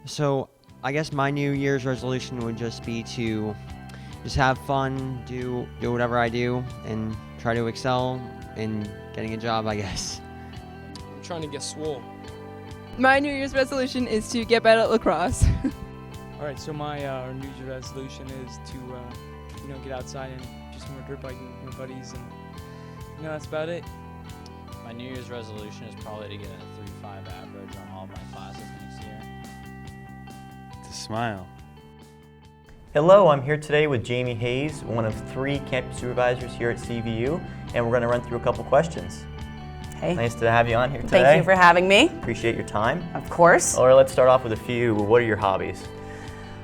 So I guess my New Year's resolution would just be to just have fun, do whatever I do, and try to excel in getting a job, I guess. I'm trying to get swole. My New Year's resolution is to get better at lacrosse. All right, so my New Year's resolution is to, get outside and do some more dirt biking with my buddies, and that's about it. My New Year's resolution is probably to get a 3.5 average on all of my classes next year. To smile. Hello, I'm here today with Jamie Hayes, one of 3 campus supervisors here at CVU, and we're going to run through a couple questions. Hey. Nice to have you on here today. Thank you for having me. Appreciate your time. Of course. All right, let's start off with a few. What are your hobbies?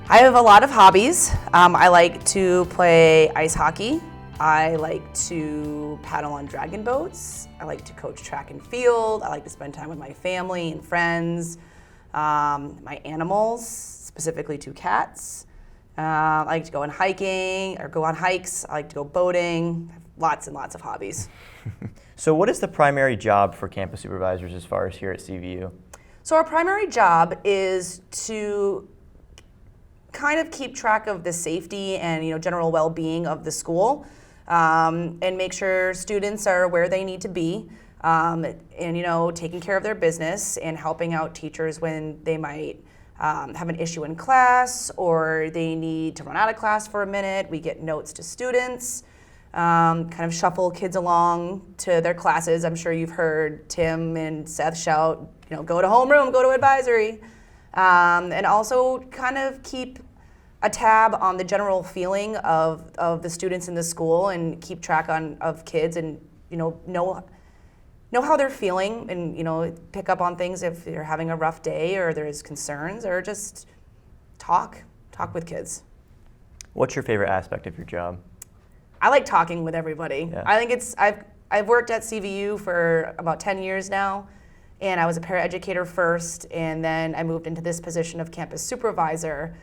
I have a lot of hobbies. I like to play ice hockey. I like to paddle on dragon boats. I like to coach track and field. I like to spend time with my family and friends, my animals, specifically 2 cats. I like to go on hiking or go on hikes. I like to go boating. I have lots and lots of hobbies. So what is the primary job for campus supervisors as far as here at CVU? So our primary job is to kind of keep track of the safety and general well-being of the school, and make sure students are where they need to be, and taking care of their business and helping out teachers when they might have an issue in class or they need to run out of class for a minute. We get notes to students, kind of shuffle kids along to their classes. I'm sure you've heard Tim and Seth shout, go to homeroom, go to advisory. And also kind of keep a tab on the general feeling of the students in the school and keep track of kids and know how they're feeling and pick up on things if they're having a rough day or there's concerns, or just talk with kids. What's your favorite aspect of your job? I like talking with everybody. Yeah. I think I've worked at CVU for about 10 years now. And I was a paraeducator first, and then I moved into this position of campus supervisor.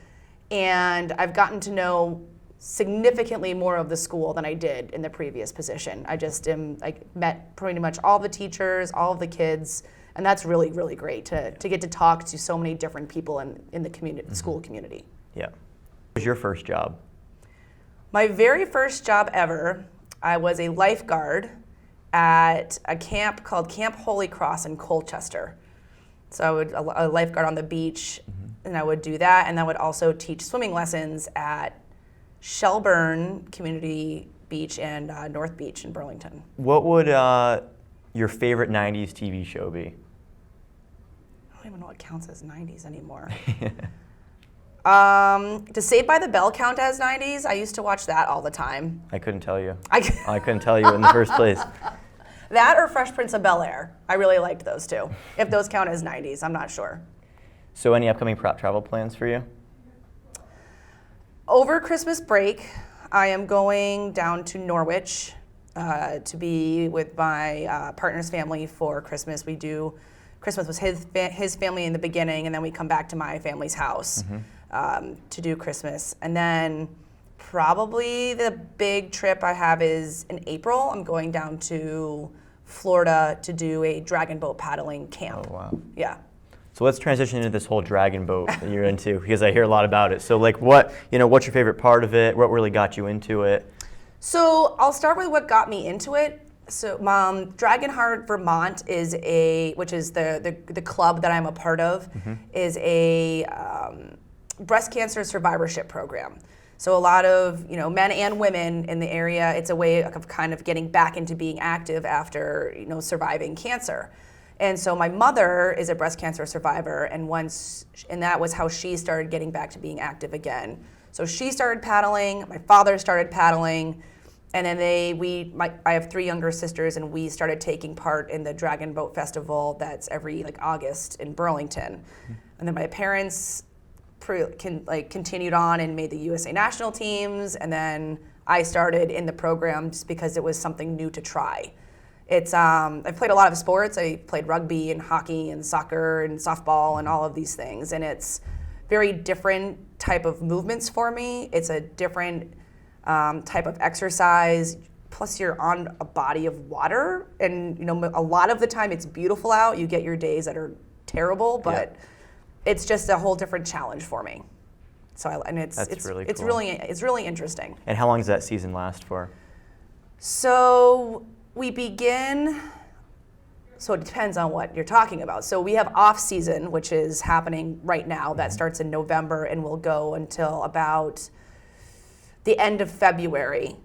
And I've gotten to know significantly more of the school than I did in the previous position. I met pretty much all the teachers, all of the kids, and that's really, really great to get to talk to so many different people in the community, school community. Yeah. What was your first job? My very first job ever, I was a lifeguard at a camp called Camp Holy Cross in Colchester. So I would a lifeguard on the beach, and I would do that, and I would also teach swimming lessons at Shelburne Community Beach and North Beach in Burlington. What would your favorite 90s TV show be? I don't even know what counts as 90s anymore. Does Saved by the Bell count as 90s? I used to watch that all the time. I couldn't tell you. I couldn't tell you in the first place. That or Fresh Prince of Bel-Air. I really liked those 2. If those count as 90s, I'm not sure. So any upcoming travel plans for you? Over Christmas break, I am going down to Norwich to be with my partner's family for Christmas. Christmas was his family in the beginning, and then we come back to my family's house to do Christmas. And then probably the big trip I have is in April. I'm going down to Florida to do a dragon boat paddling camp. Oh, wow. Yeah. So let's transition into this whole dragon boat that you're into, because I hear a lot about it. So what's your favorite part of it? What really got you into it? So I'll start with what got me into it. So Dragonheart Vermont which is the club that I'm a part of, is a breast cancer survivorship program. So a lot of men and women in the area, it's a way of kind of getting back into being active after surviving cancer. And so my mother is a breast cancer survivor, and that was how she started getting back to being active again. So she started paddling, my father started paddling, and then I have 3 younger sisters, and we started taking part in the Dragon Boat Festival that's every August in Burlington. And then my parents continued on and made the USA national teams, and then I started in the program just because it was something new to try. I've played a lot of sports. I played rugby and hockey and soccer and softball and all of these things, and it's very different type of movements for me. It's a different type of exercise. Plus you're on a body of water, and a lot of the time it's beautiful out. You get your days that are terrible, but it's just a whole different challenge for me. So That's really it's cool. really interesting. And how long does that season last for? So we begin. So it depends on what you're talking about. So we have off season, which is happening right now. That starts in November and will go until about the end of February,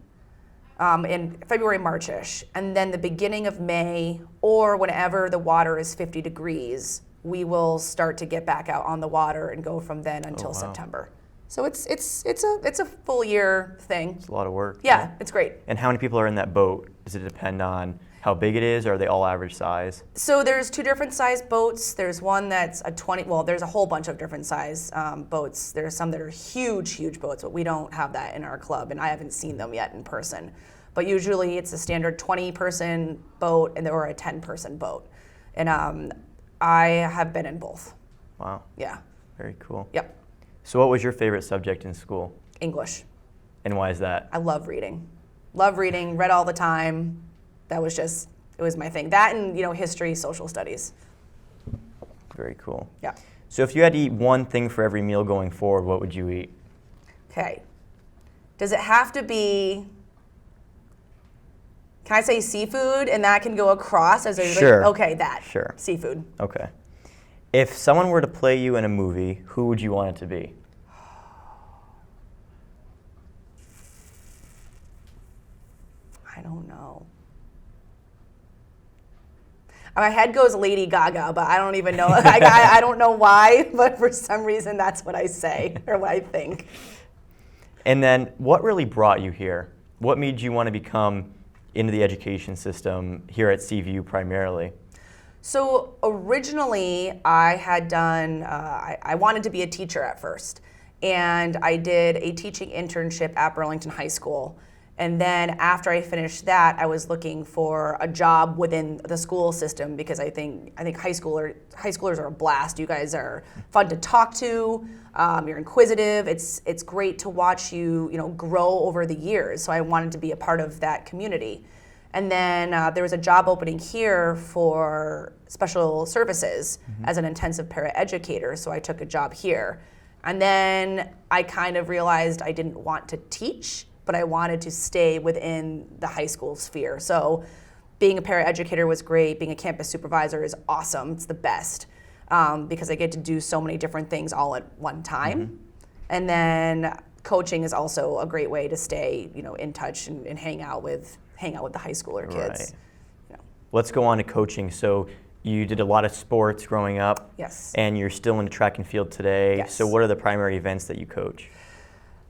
in February, March-ish. And then the beginning of May, or whenever the water is 50 degrees, we will start to get back out on the water and go from then until wow. September. So it's a full year thing. It's a lot of work. Yeah, it's great. And how many people are in that boat? Does it depend on how big it is, or are they all average size? So there's two different size boats. There's one that's a 20, well, there's a whole bunch of different size boats. There's some that are huge boats, but we don't have that in our club, and I haven't seen them yet in person. But usually it's a standard 20-person boat or a 10-person boat. And I have been in both. Wow. Yeah. Very cool. Yep. So what was your favorite subject in school? English. And why is that? I love reading. Love reading, read all the time. That was just, it was my thing. That and, history, social studies. Very cool. Yeah. So if you had to eat one thing for every meal going forward, what would you eat? Okay. Does it have to be, can I say seafood and that can go across as a, Sure. okay, that. Sure. Seafood. Okay. If someone were to play you in a movie, who would you want it to be? I don't know. My head goes Lady Gaga, but I don't even know. I don't know why, but for some reason that's what I say or what I think. And then what really brought you here? What made you want to become into the education system here at CVU primarily? So originally I had done, I wanted to be a teacher at first. And I did a teaching internship at Burlington High School. And then after I finished that, I was looking for a job within the school system because I think high schoolers are a blast. You guys are fun to talk to. You're inquisitive. It's great to watch you grow over the years. So I wanted to be a part of that community. And then there was a job opening here for special services as an intensive paraeducator. So I took a job here. And then I kind of realized I didn't want to teach, but I wanted to stay within the high school sphere. So being a paraeducator was great. Being a campus supervisor is awesome. It's the best because I get to do so many different things all at one time. And then coaching is also a great way to stay, in touch and hang out with the high schooler kids. Right. Let's go on to coaching. So you did a lot of sports growing up. Yes. And you're still into track and field today. Yes. So what are the primary events that you coach?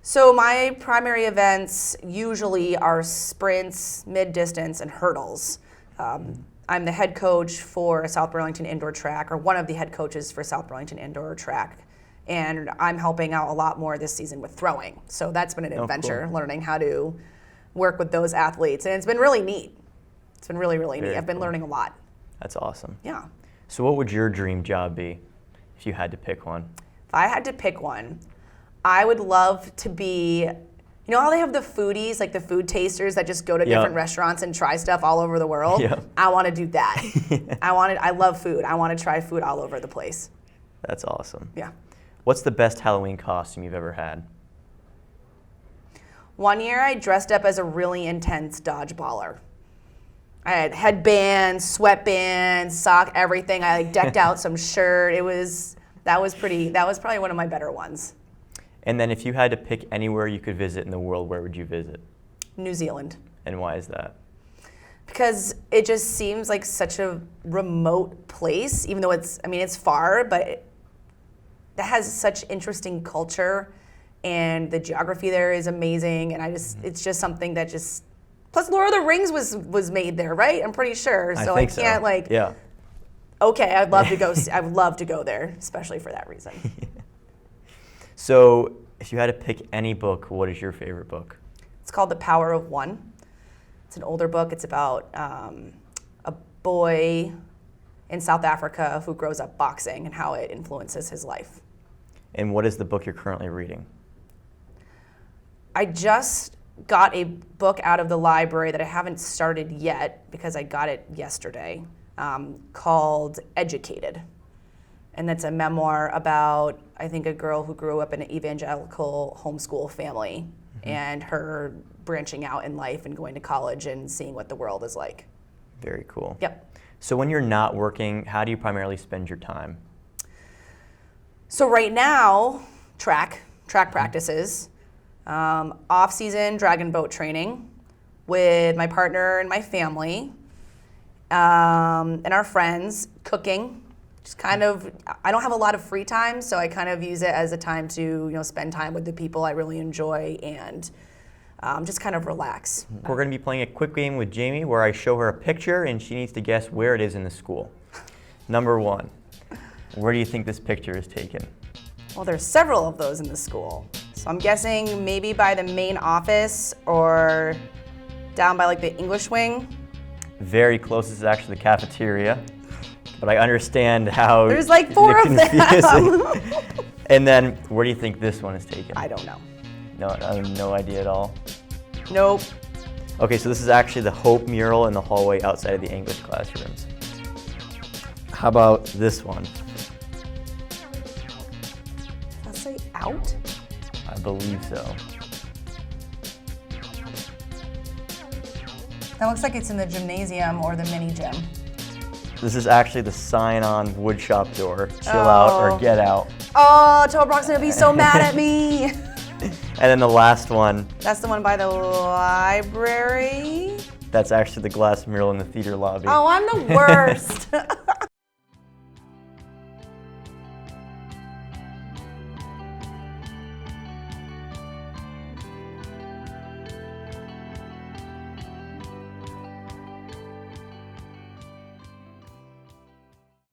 So my primary events usually are sprints, mid-distance, and hurdles. I'm the head coach for South Burlington Indoor Track, or one of the head coaches for South Burlington Indoor Track. And I'm helping out a lot more this season with throwing. So that's been an adventure, cool. learning how to work with those athletes. And it's been really neat. It's been really, really neat. Very I've been cool. learning a lot. That's awesome. Yeah. So what would your dream job be if you had to pick one? If I had to pick one, I would love to be, how they have the foodies, like the food tasters that just go to different restaurants and try stuff all over the world? Yep. I want to do that. I love food. I want to try food all over the place. That's awesome. Yeah. What's the best Halloween costume you've ever had? One year I dressed up as a really intense dodgeballer. I had headbands, sweatbands, sock, everything. I decked out some shirt. That was probably one of my better ones. And then if you had to pick anywhere you could visit in the world, where would you visit? New Zealand. And why is that? Because it just seems like such a remote place, even though it's far, but it has such interesting culture, and the geography there is amazing, and it's just something that just, plus Lord of the Rings was made there, right? I'm pretty sure, so I can't okay, I'd love to go, I would love to go there, especially for that reason. So if you had to pick any book, what is your favorite book? It's called The Power of One. It's an older book. It's about a boy in South Africa who grows up boxing and how it influences his life. And what is the book you're currently reading? I just got a book out of the library that I haven't started yet because I got it yesterday, called Educated. and that's a memoir about, I think, a girl who grew up in an evangelical homeschool family and her branching out in life and going to college and seeing what the world is like. Very cool. Yep. So when you're not working, how do you primarily spend your time? So right now, track practices, off-season dragon boat training with my partner and my family, and our friends, cooking. Just kind of, I don't have a lot of free time, so I kind of use it as a time to spend time with the people I really enjoy and just kind of relax. We're going to be playing a quick game with Jamie where I show her a picture and she needs to guess where it is in the school. Number 1, where do you think this picture is taken? Well, there's several of those in the school. So I'm guessing maybe by the main office or down by like the English wing. Very close. This is actually the cafeteria. But I understand how There's like 4 of them. And then where do you think this one is taken? I don't know. No, I have no idea at all. Nope. Okay, so this is actually the Hope mural in the hallway outside of the English classrooms. How about this one? Does that say out? I believe so. That looks like it's in the gymnasium or the mini gym. This is actually the sign-on woodshop door. Chill out or get out. Oh, Toa Brock's gonna be so mad at me. And then the last one, That's the one by the library. that's actually the glass mural in the theater lobby. Oh, I'm the worst.